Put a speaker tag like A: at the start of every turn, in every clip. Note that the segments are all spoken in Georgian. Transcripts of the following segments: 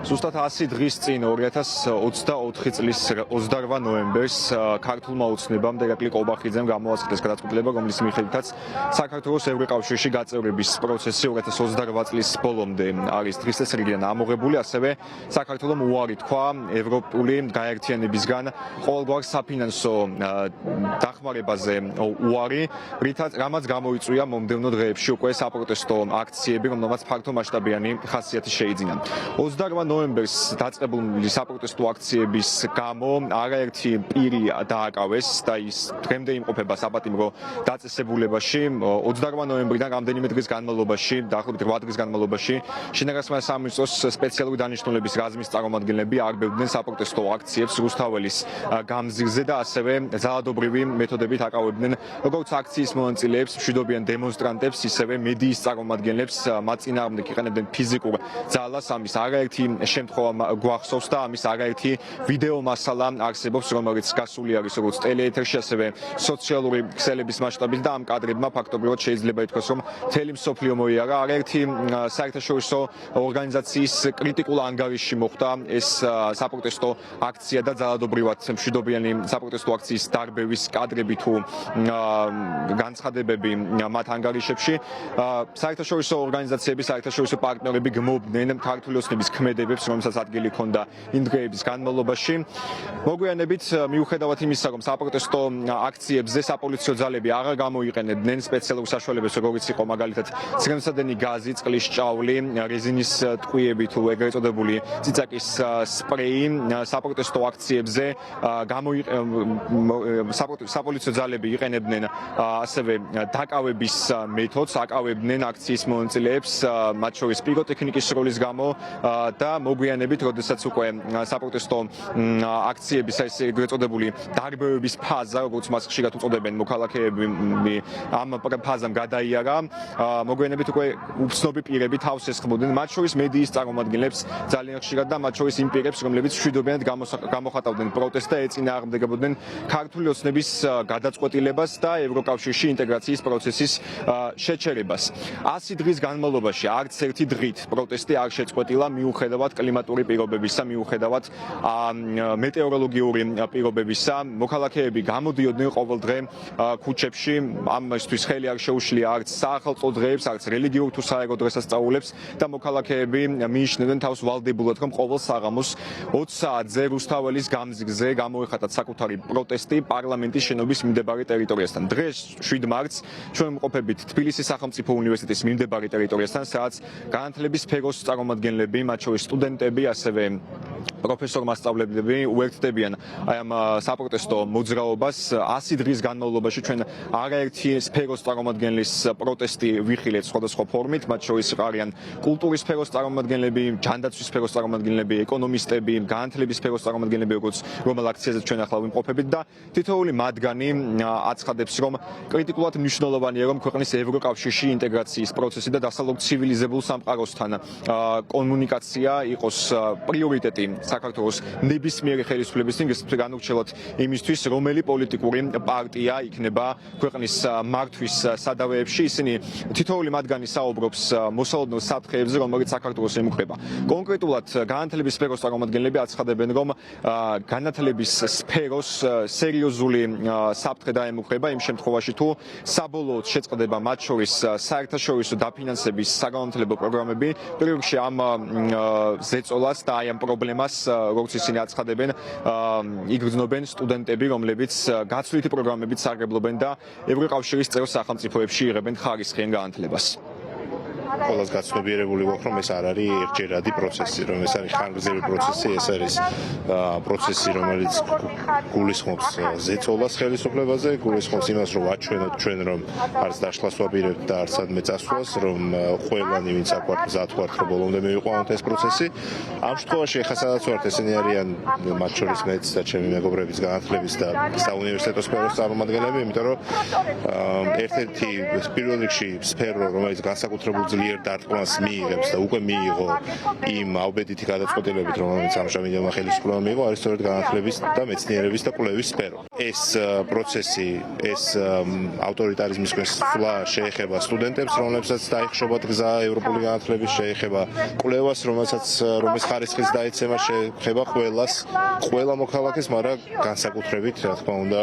A: ზუსტად 100 დღის წინ 2024 წლის 28 ნოემბერს ქართულმა ოცნებამ ირაკლი ყობახიძემ გამოაცხადეს გადაწყვეტილება, რომლის მიხედვითაც საქართველოს ევროკავშირში გაწევრების პროცესი 2028 წლის ბოლომდე არის დღესდღეობით ამოღებული, ასევე საქართველოს უარი თქვა ევროპული გაერთიანებისგან ყოველგვარ საფინანსო დახმარებაზე უარი, რამაც გამოიწვია მომდევნო დღეებში უკვე საპროტესტო აქციები, რომელმაც ფართო მასშტაბიანი ხასიათი შეიძინა. 28 ნოემბერს დაწყებული საპროტესტო აქციების გამო არაერთი პირი დააკავეს და ის დღემდე იმყოფება საპატიმრო დაწესებულებაში. 28 ნოემბრიდან რამდენიმე დღის განმავლობაში, დაახლოებით 8 დღის განმავლობაში, შინაგანსა სამინისტროს სპეციალური დანიშნულების რაზმის წარმომადგენლები არბევდნენ საპროტესტო აქციებს რუსთაველის გამზირზე და ასევე ძალადობრივი მეთოდებით აკავებდნენ როგორც აქციის მონაწილეებს, მშვიდობიან დემონსტრანტებს, ისევე მედიის წარმომადგენლებს, მათ წინააღმდეგ იყენებდნენ ფიზიკურ ძალას. ამის არაერთი შემთხვევა გვახსოვს და ამის არაერთი ვიდეო მასალა არსებობს, რომელიც გასული არის როგორც ტელეეთერში, ასევე სოციალური ქსელების მასშტაბით და ამ კადრებმა ფაქტობრივად შეიძლება ითქვას, რომ მთელი მსოფლიო მოიარა. არაერთი საერთაშორისო ორგანიზაციის კრიტიკულ ანგარიშში მოხვდა ეს საპროტესტო აქცია და ძალადობრივად მშვიდობიანი საპროტესტო აქციის დარბევის კადრები თუ განცხადებები მათ ანგარიშებში. საერთაშორისო ორგანიზაციები, საერთაშორისო პარტნიორები გმობდნენ ქართული ოცნების ქმედებებს, რომელსაც ადგილი ჰქონდა იმ დღეების განმავლობაში. მოგვიანებით, მიუხედავად იმისა, რომ საპროტესტო აქციებზე საპოლიციო ძალები აღარ გამოიყენებდნენ სპეციალურ საშუალებებს, როგორიც იყო მაგალითად ცხენოსადენი გაზი, წყლის ჭავლი, რეზინის ტყვიები თუ ეგრეთ წოდებული ციცაკის სპრეი, საპროტესტო აქციებზე საპოლიციო ძალები იყენებდნენ ასევე დაკავების მეთოდს, აკავებდნენ აქციის მონაწილეებს, მათ შორის პიროტექნიკის სროლის გამო და მოგვიანებით, როდესაც უკვე საპროტესტო აქციების ეს ეგრეთ წოდებული დარბევების ფაზა, როგორც მას ხშირად უწოდებენ მოქალაქეები, ამ ფაზამ გადაიარა. მოგვიანებით უკვე უცნობი პირები თავს ესხმოდნენ, მათ შორის მედიის წარმომადგენლებს ძალიან ხშირად და მათ შორის იმ პირებს, რომლებიც მშვიდობიანად გამოხატავდნენ პროტესტს და ეწინააღმდეგებოდნენ ქართული ოცნების გადაწყვეტილებას და ევროკავშირში ინტეგრაციის პროცესის შეჩერებას. 100 დღის განმავლობაში არც ერთი დღით პროტესტი არ შეწყვეტილა, მიუხედავად კლიმატური პირობებისა, მიუხედავად მეტეოროლოგიური პირობებისა. მოქალაქეები გამოდიოდნენ ყოველ დღე ქუჩებში, ამისთვის ხელი არ შეუშლია არც საახალწლო დღეებს, არც რელიგიურ თუ საერო დღესასწაულებს და მოქალაქეები მიიჩნევდნენ თავს ვალდებულად, რომ ყოველ საღამოს 20 საათზე რუსთაველის გამზირზე გამოეხატათ საკუთარი პროტესტი პარლამენტის შენობის მიმდებარე ტერიტორიასთან. დღეს 7 მარტს ჩვენ ვიმყოფებით თბილისის სახელმწიფო უნივერსიტეტის მიმდებარე ტერიტორიასთან, სადაც განათლების სფეროს წარმომადგენლები, მათ შორის სტუდენტები, ასევე პროფესორ-მასწავლებლები უერთდებიან აი ამ საპროტესტო მოძრაობას. 100 დღის განმავლობაში ჩვენ არაერთი სფეროს წარმომადგენლის პროტესტი ვიხილეთ სხვადასხვა ფორმით, მათ შორის არიან კულტურის სფეროს წარმომადგენლები, ჯანდაცვის სფეროს წარმომადგენლები, ეკონომისტები, განათლების სფეროს წარმომადგენლები, როგორც რომელ აქციაზე ჩვენ ახლა ვიმყოფებით და თითოეული მათგანი აცხადებს, რომ კრიტიკულად მნიშვნელოვანია, რომ ქვეყნის ევროკავშირში ინტეგრაციის პროცესი და დასავლურ ცივილიზებულ სამყაროსთან კომუნიკაცია იყოს პრიორიტეტი საქართველოს ნებისმიერი ხელისუფლების განურჩევლად იმისთვის, რომელი პოლიტიკური პარტია იქნება ქვეყნის მართვის სადავეებში. ისინი თითოეული მათგანი საუბრობს მოსალოდნელ საფრთხეებზე, რომელიც საქართველოს ემუქრება. კონკრეტულად განათლების სფეროს წარმომადგენლები აცხადებენ, რომ განათლების სფეროს სერიოზული საფრთხე დაემუქრება იმ შემთხვევაში, თუ საბოლოოდ შეწყდება მათ შორის საერთაშორისო დაფინანსების საგანმანათლებლო პროგრამები, პირველ რიგში ამ ზეწოლას და აი ამ პრობლემას, როგორც ისინი აცხადებენ, იგრძნობენ სტუდენტები, რომლებიც გაცვლითი პროგრამებით სარგებლობენ და ევროკავშირის წევრ სახელმწიფოებში იღებენ ხარისხიან განათლებას.
B: ყველას გაცნობიერებული გვაქვს, რომ ეს არ არის ერთჯერადი პროცესი, რომ ეს არის ხანგრძლივი პროცესი, ეს არის პროცესი, რომელიც გულისხმობს ზეწოლას ხელისუფლებაზე, გულისხმობს იმას, რომ ვაჩვენოთ ჩვენ, რომ არც დაშლას ვაპირებთ და არც სადმე წასვლას, რომ ყველანი ვინც აქ ვართ, მზად ვართ, რომ ბოლომდე მივიყვანოთ ეს პროცესი. ამ შემთხვევაში ახლა სადაც ვართ, ესენი არიან მათ შორის მეც და ჩემი მეგობრების განათლების და საუნივერსიტეტო სფეროს წარმომადგენლები, იმიტომ რომ ერთ-ერთი პირველ რიგში სფერო, რომელიც განსაკუთრებულ ძლიერ დარტყმას მიიღებს და უკვე მიიღო იმ აუბედითი გადაწყვეტილებით, რომელიც ამჟამინდელმა ხელისუფლებამ მიიღო, არის სწორედ განათლების და მეცნიერების და კვლევის სფერო. ეს პროცესი, ეს ავტორიტარიზმის გასვლა შეეხება სტუდენტებს, რომლებსაც დაიხშობათ გზა ევროპული განათლების, შეეხება კვლევას, რომლის ხარისხის დაეცემა, შეეხება ყველა მოქალაქეს, მაგრამ განსაკუთრებით, რა თქმა უნდა,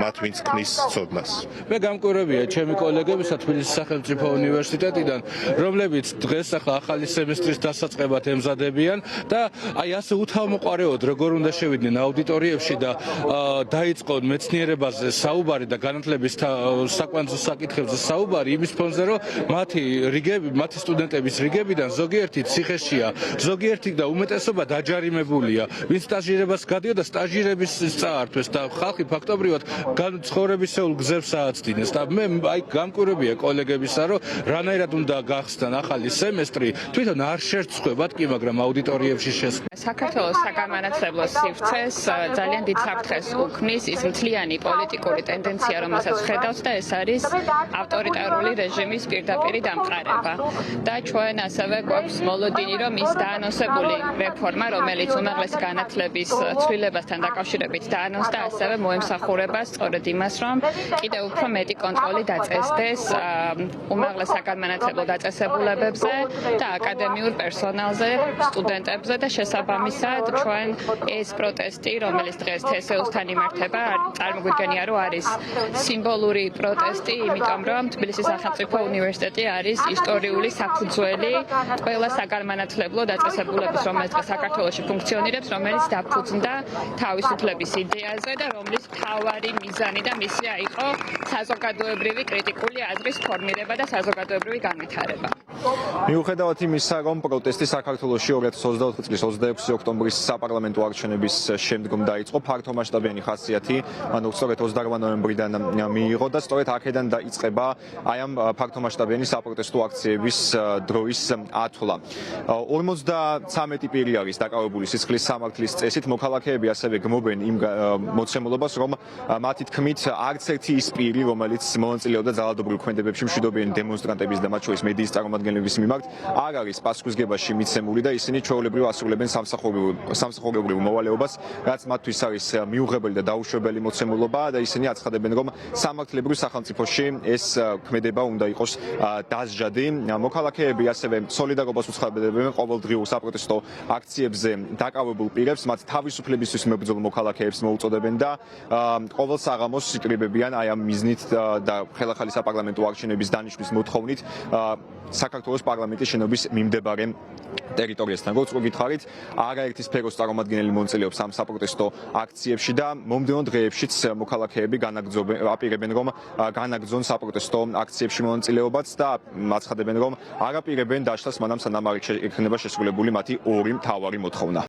B: მათ ვინც ქმნის ცოდნას.
C: მე გამკვირვებია ჩემი კოლეგებისა თბილისის სახელმწიფო უნივერსიტეტიდან, რომლებიც დღეს ახლა ახალი სემესტრის დასაწყებად ემზადებიან და აი ასე უთავმოყარეოდ როგორ უნდა შევიდნენ აუდიტორიებში და დაიწყონ მეცნიერებაზე საუბარი და განათლების საკვანძო საკითხებზე საუბარი იმის ფონზე, რომ მათი სტუდენტების რიგებიდან ზოგიერთი ციხეშია, ზოგიერთი და უმეტესობა დაჯარიმებულია, ვინც სტაჟირებას გადიოდა სტაჟირების წაართვეს და ხალხი ფაქტობრივად ცხოვრებისეულ გზებს ააცდინეს და მე აი გამკვირვებია კოლეგებისა, რომ რანაირად უნდა გახსნან ახალი სემესტრი, თვითონ არ შერწყვებათ კი, მაგრამ აუდიტორიებში შესხება.
D: საქართველოს საგანმანათლებლო სივრცეს ძალიან დიდ საფრთხეს უქმნის ის მთლიანი პოლიტიკური ტენდენცია, რომელსაც ხედავთ და ეს არის ავტორიტარული რეჟიმის პირდაპირი დამყარება. და ჩვენ ასევე გვაქვს მოლოდინი, რომ ის დაანონსებული რეფორმა, რომელიც უმაღლესი განათლების ცვლილებასთან დაკავშირებით დაანონსდა, ასევე მოემსახურება სწორედ იმას, რომ კიდევ უფრო მეტი კონტროლი დაწესდეს უმაღლეს საგანმანათლებლო დაწესებულებებზე და აკადემიურ პერსონალზე, სტუდენტებზე და შესაბამისად ჩვენ ეს პროტესტი, რომელიც დღეს TSE-სთან იმართება, წარმოგვიდგენია, რომ არის სიმბოლური პროტესტი, იმიტომ რომ თბილისის სახელმწიფო უნივერსიტეტი არის ისტორიული საფუძველი ყველა საგანმანათლებლო დაწესებულების, რომელიც დღეს საქართველოში ფუნქციონირებს, რომელიც დაფუძნდა თავისუფლების იდეაზე და რომლის მთავარი მიზანი და მისია იყო საზოგადოებრივი კრიტიკული აზრის ფორმირება და საზოგადოებრივი განვითარება.
A: მიუხედავად იმისა, რომ პროტესტი საქართველოში 2024 წლის 26 ოქტომბრის საპარლამენტო არჩევნების შემდგომ დაიწყო, ფართომასშტაბიანი ხასიათი, ანუ სწორედ 28 ნოემბრიდან მიიღო და სწორედ აქედან დაიწყება აი ამ ფართომასშტაბიანი საპროტესტო აქციების დროის ათვლა. 53 პირი არის დაკავებული სისხლის სამართლის წესით, მოქალაქეები ასევე გმობენ იმ მოცემულობას, რომ მათი თქმით არც ერთი ის პირი, რომელიც მონაწილეობდა ძალადობრივ ქმედებებში მშვიდობიანი დემონსტრანტების და მათ შორის მედიის წარმომადგენლების მიმართ, არ არის პასუხისგებაში მიცემული და ისინი ჩვეულებრივ ასრულებენ სამსახურებრივ მოვალეობას, რაც მათთვის არის მიუღებელი და დაუშვებელი მოცემულობა და ისინი აცხადებენ, რომ სამართლებრივ სახელმწიფოში ეს ქმედება უნდა იყოს დასჯადი. მოქალაქეები ასევე სოლიდარობას უცხადებენ ყოველდღიურ საპროტესტო აქციებზე დაკავებულ პირებს, მათ თავისუფლებისთვის მებრძოლ მოქალაქეებს მოუწოდებენ და ყოველ საღამოს იკრიბებიან აი ამ მიზნით და ხელახალი საპარლამენტო არჩევნების დანიშვნის მოთხოვნით საქართველოს პარლამენტის შენობის მიმდებარე ტერიტორიასთან. როგორც გითხარით, არაერთი სფეროს წარმომადგენელი მონაწილეობს ამ საპროტესტო აქციებში და მომდევნო დღეებშიც მოქალაქეები აპირებენ, რომ განაგრძონ საპროტესტო აქციებში მონაწილეობაც და აცხადებენ, რომ არ აპირებენ დაშლას მანამ, სანამ არ იქნება შესრულებული მათი ორი მთავარი მოთხოვნა.